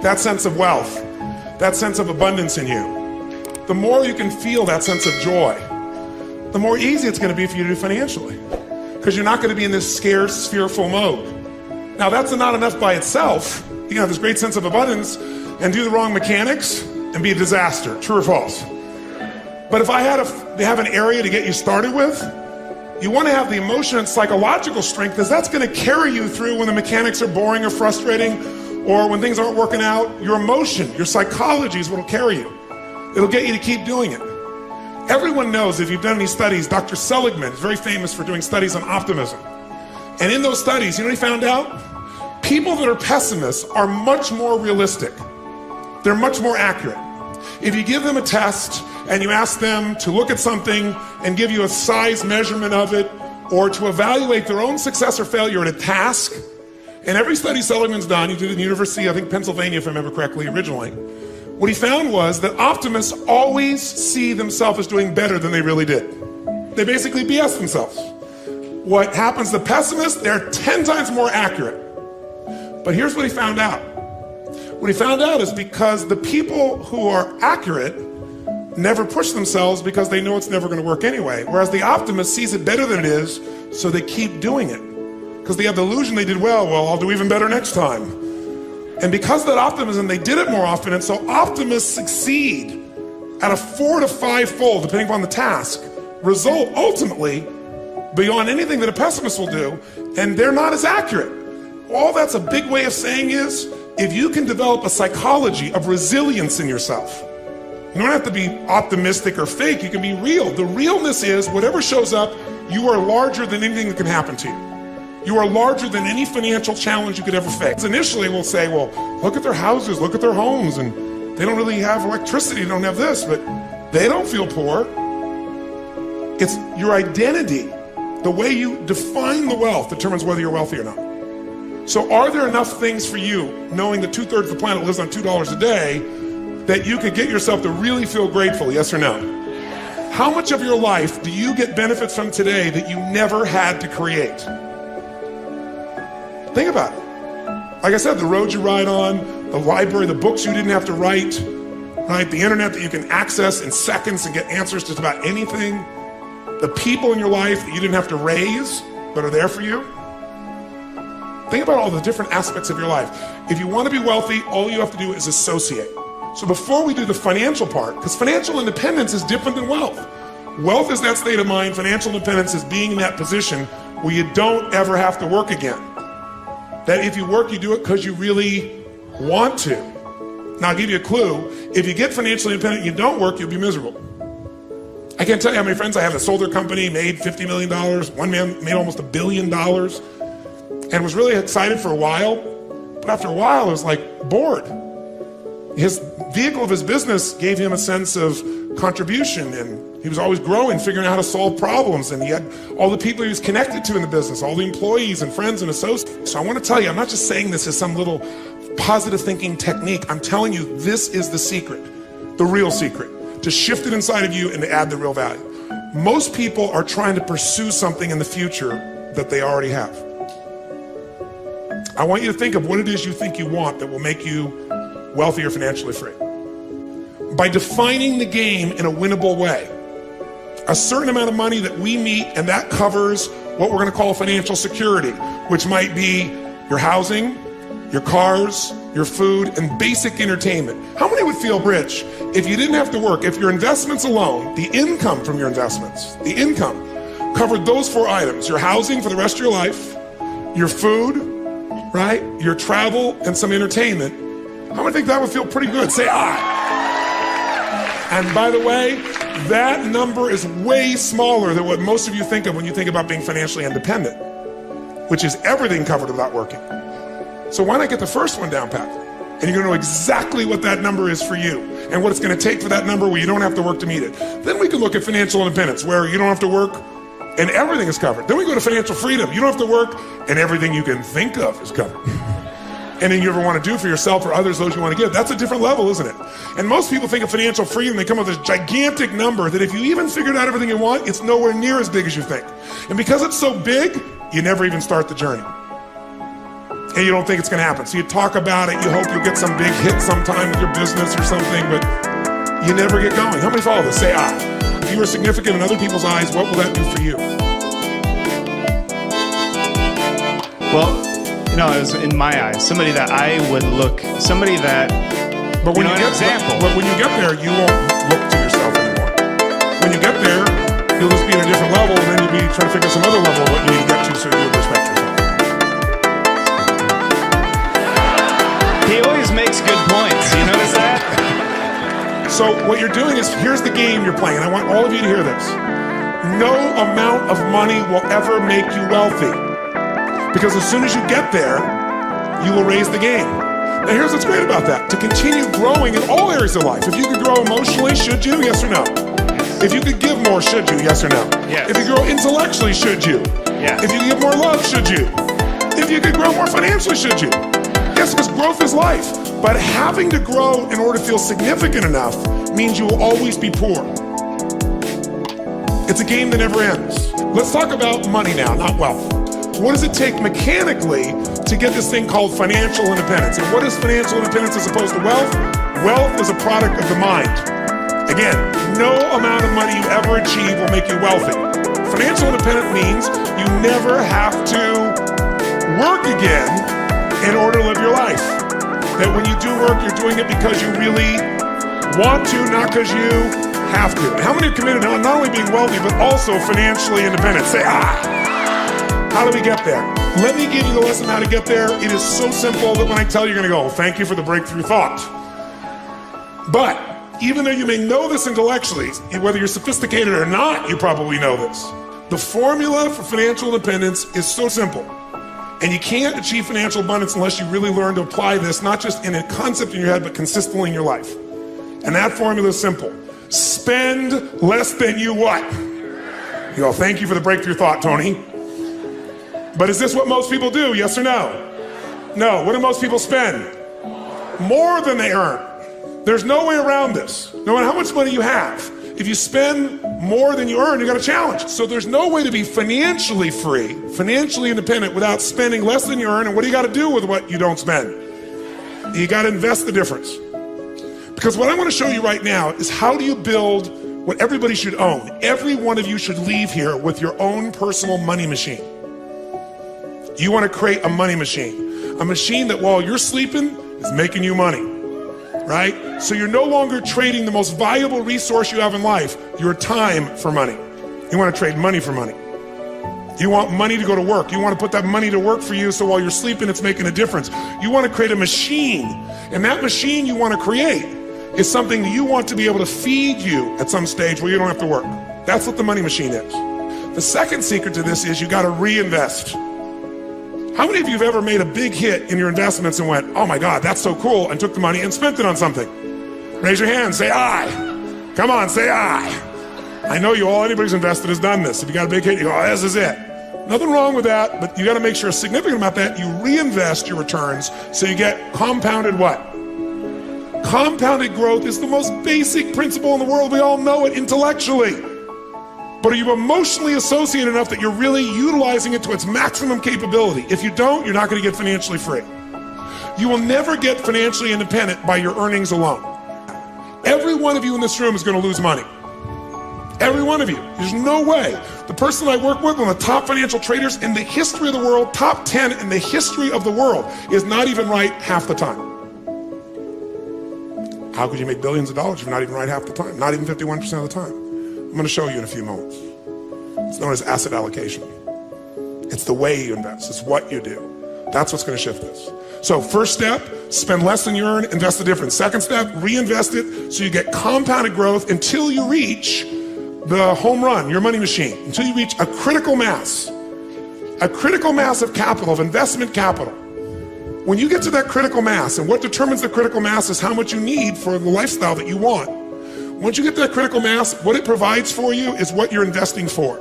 that sense of wealth, that sense of abundance in you, the more you can feel that sense of joy, the more easy it's going to be for you to do financially, because you're not going to be in this scarce, fearful mode. Now, that's not enough by itself. You can have this great sense of abundance and do the wrong mechanics and be a disaster. True or false? But if I had to have an area to get you started with, you want to have the emotion and psychological strength, because that's going to carry you through when the mechanics are boring or frustrating, or when things aren't working out. Your emotion, your psychology is what will carry you. It'll get you to keep doing it. Everyone knows, if you've done any studies, Dr. Seligman is very famous for doing studies on optimism. And in those studies, you know what he found out? People that are pessimists are much more realistic. They're much more accurate. If you give them a test and you ask them to look at something and give you a size measurement of it, or to evaluate their own success or failure at a task, and every study Seligman's done, he did it in the University, I think Pennsylvania, if I remember correctly, originally, what he found was that optimists always see themselves as doing better than they really did. They basically BS themselves. What happens to pessimists, they're 10 times more accurate. But here's what he found out. What he found out is because the people who are accurate never push themselves, because they know it's never going to work anyway. Whereas the optimist sees it better than it is, so they keep doing it. Because they have the illusion they did well, I'll do even better next time. And because of that optimism, they did it more often. And so optimists succeed at a 4 to 5-fold, depending upon the task, result ultimately beyond anything that a pessimist will do. And they're not as accurate. All that's a big way of saying is, if you can develop a psychology of resilience in yourself, you don't have to be optimistic or fake, you can be real. The realness is, whatever shows up, you are larger than anything that can happen to you. You are larger than any financial challenge you could ever face. Initially, we'll say, well, look at their houses, look at their homes, and they don't really have electricity, they don't have this, but they don't feel poor. It's your identity. The way you define the wealth determines whether you're wealthy or not. So are there enough things for you, knowing that 2/3 of the planet lives on $2 a day, that you could get yourself to really feel grateful, yes or no? How much of your life do you get benefits from today that you never had to create? Think about it. Like I said, the road you ride on, the library, the books you didn't have to write, right? The internet that you can access in seconds and get answers to just about anything. The people in your life that you didn't have to raise, but are there for you. Think about all the different aspects of your life. If you want to be wealthy, all you have to do is associate. So before we do the financial part, because financial independence is different than wealth. Wealth is that state of mind. Financial independence is being in that position where you don't ever have to work again. That if you work, you do it because you really want to. Now, I'll give you a clue. If you get financially independent and you don't work, you'll be miserable. I can't tell you how many friends I have that sold their company, made $50 million. One man made almost $1 billion and was really excited for a while. But after a while, it was like bored. His vehicle of his business gave him a sense of contribution, and he was always growing, figuring out how to solve problems, and he had all the people he was connected to in the business, all the employees and friends and associates. So I want to tell you, I'm not just saying this as some little positive thinking technique. I'm telling you, this is the secret, the real secret, to shift it inside of you and to add the real value. Most people are trying to pursue something in the future that they already have. I want you to think of what it is you think you want that will make you wealthy or financially free. By defining the game in a winnable way, a certain amount of money that we meet, and that covers what we're going to call financial security, which might be your housing, your cars, your food, and basic entertainment. How many would feel rich if you didn't have to work, if your investments alone, the income from your investments, the income, covered those 4 items: your housing for the rest of your life, your food, right, your travel, and some entertainment? How many think that would feel pretty good? Say aye. And by the way, that number is way smaller than what most of you think of when you think about being financially independent, which is everything covered without working. So why not get the first one down pat? And you're gonna know exactly what that number is for you and what it's gonna take for that number where you don't have to work to meet it. Then we can look at financial independence, where you don't have to work and everything is covered. Then we go to financial freedom. You don't have to work and everything you can think of is covered. Anything you ever want to do for yourself or others, those you want to give. That's a different level, isn't it? And most people think of financial freedom, they come up with this gigantic number that if you even figured out everything you want, it's nowhere near as big as you think. And because it's so big, you never even start the journey. and you don't think it's gonna happen. So you talk about it, you hope you'll get some big hit sometime with your business or something, but you never get going. How many follow this? Say I. If you are significant in other people's eyes, what will that do for you? Well, it was in my eyes, somebody that I would look, somebody that, but when an example. But when you get there, you won't look to yourself anymore. When you get there, you'll just be at a different level, and then you'll be trying to figure out some other level of what you need to get to so you'll respect yourself. He always makes good points. You notice that? So what you're doing is, here's the game you're playing. I want all of you to hear this. No amount of money will ever make you wealthy. Because as soon as you get there, you will raise the game. Now here's what's great about that. To continue growing in all areas of life. If you could grow emotionally, should you? Yes or no? If you could give more, should you? Yes or no? Yes. If you grow intellectually, should you? Yes. If you give more love, should you? If you could grow more financially, should you? Yes, because growth is life. But having to grow in order to feel significant enough means you will always be poor. It's a game that never ends. Let's talk about money now, not wealth. What does it take mechanically to get this thing called financial independence? And what is financial independence as opposed to wealth? Wealth is a product of the mind. Again, no amount of money you ever achieve will make you wealthy. Financial independence means you never have to work again in order to live your life. That when you do work, you're doing it because you really want to, not because you have to. How many are committed to not only being wealthy, but also financially independent? Say, How do we get there? Let me give you the lesson how to get there. It is so simple that when I tell you, you're gonna go, thank you for the breakthrough thought. But even though you may know this intellectually, whether you're sophisticated or not, you probably know this. The formula for financial independence is so simple. And you can't achieve financial abundance unless you really learn to apply this, not just in a concept in your head, but consistently in your life. And that formula is simple. Spend less than you what? You go, thank you for the breakthrough thought, Tony. But is this what most people do? Yes or no? No. What do most people spend? More than they earn. There's no way around this. No matter how much money you have, if you spend more than you earn, you got a challenge. So there's no way to be financially free, financially independent without spending less than you earn. And what do you got to do with what you don't spend? You got to invest the difference. Because what I want to show you right now is how do you build what everybody should own. Every one of you should leave here with your own personal money machine. You want to create a money machine. A machine that while you're sleeping is making you money, right? So you're no longer trading the most valuable resource you have in life, your time, for money. You want to trade money for money. You want money to go to work. You want to put that money to work for you so while you're sleeping it's making a difference. You want to create a machine, and that machine you want to create is something that you want to be able to feed you at some stage where you don't have to work. That's what the money machine is. The second secret to this is you got to reinvest. How many of you have ever made a big hit in your investments and went, oh my God, that's so cool, and took the money and spent it on something? Raise your hand, say aye. Come on, say aye. I know you all, anybody's invested has done this. If you got a big hit, you go, oh, this is it. Nothing wrong with that, but you got to make sure a significant amount of that you reinvest your returns so you get compounded what? Compounded growth is the most basic principle in the world. We all know it intellectually. But are you emotionally associated enough that you're really utilizing it to its maximum capability? If you don't, you're not going to get financially free. You will never get financially independent by your earnings alone. Every one of you in this room is going to lose money. Every one of you. There's no way. The person I work with, one of the top financial traders in the history of the world, top 10 in the history of the world, is not even right half the time. How could you make billions of dollars if you're not even right half the time? Not even 51% of the time. I'm going to show you in a few moments. It's known as asset allocation. It's the way you invest. It's what you do. That's what's going to shift this. So first step, spend less than you earn, invest the difference. Second step, reinvest it so you get compounded growth until you reach the home run, your money machine, until you reach a critical mass of capital, of investment capital. When you get to that critical mass, and what determines the critical mass is how much you need for the lifestyle that you want. Once you get to that critical mass, what it provides for you is what you're investing for.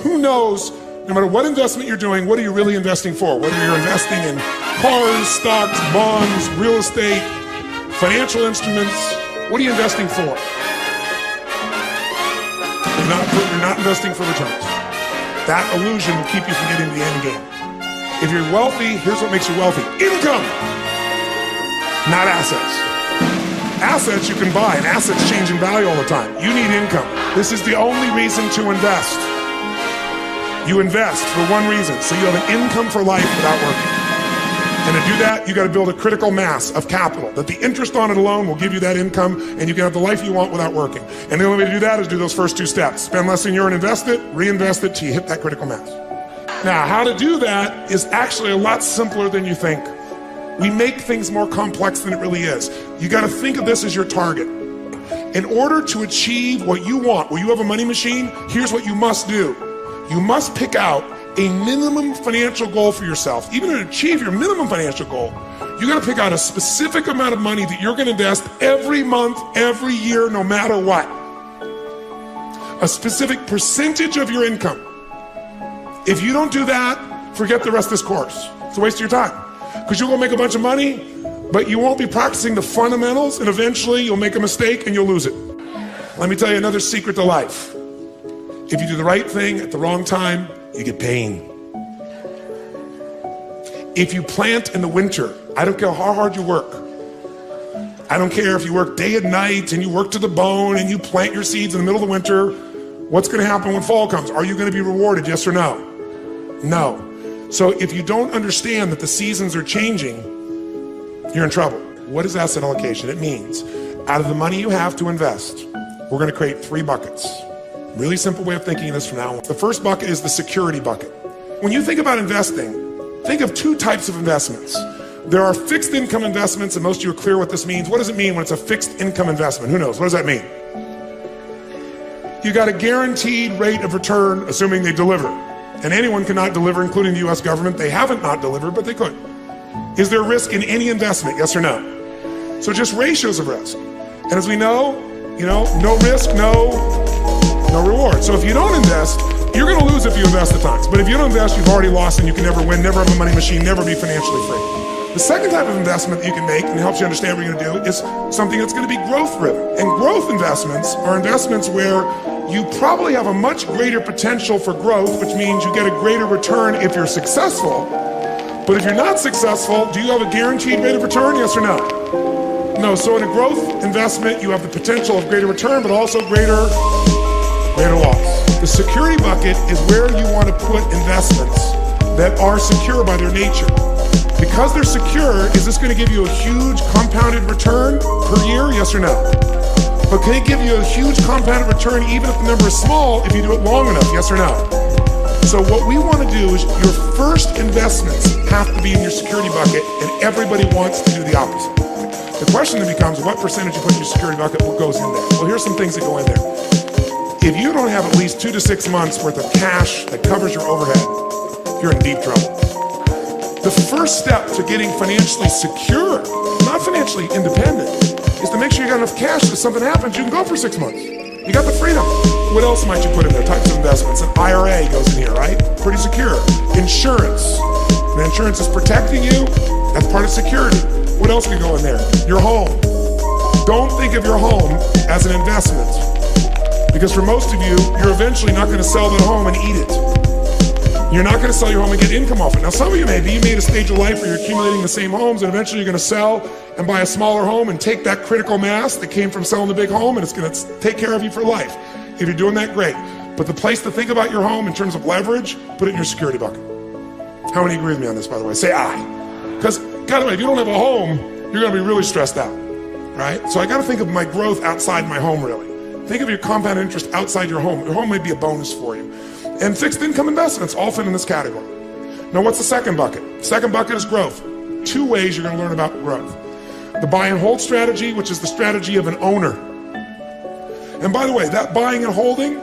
Who knows, no matter what investment you're doing, what are you really investing for? Whether you're investing in cars, stocks, bonds, real estate, financial instruments, what are you investing for? You're not investing for returns. That illusion will keep you from getting to the end game. If you're wealthy, here's what makes you wealthy. Income, not assets. Assets you can buy, and assets change in value all the time. You need income. This is the only reason to invest. You invest for one reason, so you have an income for life without working. And to do that, you got to build a critical mass of capital, that the interest on it alone will give you that income, and you can have the life you want without working. And the only way to do that is do those first two steps. Spend less than you earn, invest it, reinvest it till you hit that critical mass. Now, how to do that is actually a lot simpler than you think. We make things more complex than it really is. You got to think of this as your target. In order to achieve what you want, where you have a money machine, here's what you must do. You must pick out a minimum financial goal for yourself. Even to achieve your minimum financial goal, you got to pick out a specific amount of money that you're going to invest every month, every year, no matter what. A specific percentage of your income. If you don't do that, forget the rest of this course. It's a waste of your time. Because you'll go make a bunch of money, but you won't be practicing the fundamentals, and eventually you'll make a mistake and you'll lose it. Let me tell you another secret to life. If you do the right thing at the wrong time, you get pain. If you plant in the winter, I don't care how hard you work. I don't care if you work day and night and you work to the bone and you plant your seeds in the middle of the winter. What's going to happen when fall comes? Are you going to be rewarded, yes or no? No. So if you don't understand that the seasons are changing, you're in trouble. What is asset allocation? It means out of the money you have to invest, we're going to create 3 buckets. Really simple way of thinking of this from now on. The first bucket is the security bucket. When you think about investing, think of 2 types of investments. There are fixed income investments, and most of you are clear what this means. What does it mean when it's a fixed income investment? Who knows? What does that mean? You got a guaranteed rate of return, assuming they deliver. And anyone cannot deliver, including the US government. They haven't not delivered, but they could. Is there risk in any investment? Yes or no? So just ratios of risk. And as we know, no risk, no reward. So if you don't invest, you're going to lose if you invest at times. But if you don't invest, you've already lost, and you can never win, never have a money machine, never be financially free. The second type of investment that you can make, and it helps you understand what you're going to do, is something that's going to be growth driven. And growth investments are investments where you probably have a much greater potential for growth, which means you get a greater return if you're successful. But if you're not successful, do you have a guaranteed rate of return, yes or no? No. So in a growth investment, you have the potential of greater return, but also greater loss. The security bucket is where you want to put investments that are secure by their nature. Because they're secure, is this going to give you a huge compounded return per year, yes or no? But can it give you a huge compounded return even if the number is small if you do it long enough, yes or no? So what we want to do is your first investments have to be in your security bucket, and everybody wants to do the opposite. The question then becomes, what percentage you put in your security bucket, what goes in there? Well, here's some things that go in there. If you don't have at least 2 to 6 months worth of cash that covers your overhead, you're in deep trouble. The first step to getting financially secure, not financially independent, is to make sure you got enough cash that if something happens, you can go for 6 months. You got the freedom. What else might you put in there? Types of investments. An IRA goes in here, right? Pretty secure. Insurance. The insurance is protecting you. That's part of security. What else could go in there? Your home. Don't think of your home as an investment. Because for most of you, you're eventually not going to sell that home and eat it. You're not going to sell your home and get income off it. Now, some of you maybe, you made a stage of life where you're accumulating the same homes, and eventually you're going to sell and buy a smaller home and take that critical mass that came from selling the big home, and it's going to take care of you for life. If you're doing that, great. But the place to think about your home in terms of leverage, put it in your security bucket. How many agree with me on this, by the way? Say aye. Because, by the way, if you don't have a home, you're going to be really stressed out, right? So I got to think of my growth outside my home, really. Think of your compound interest outside your home. Your home may be a bonus for you. And fixed income investments all fit in this category. Now, what's the second bucket? Second bucket is growth. 2 ways you're going to learn about growth. The buy and hold strategy, which is the strategy of an owner. And by the way, that buying and holding,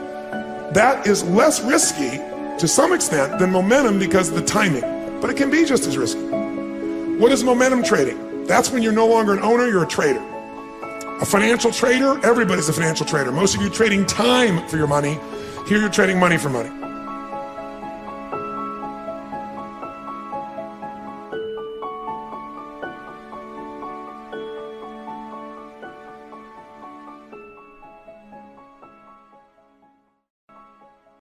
that is less risky to some extent than momentum because of the timing, but it can be just as risky. What is momentum trading? That's when you're no longer an owner, you're a trader. A financial trader, everybody's a financial trader. Most of you trading time for your money. Here you're trading money for money.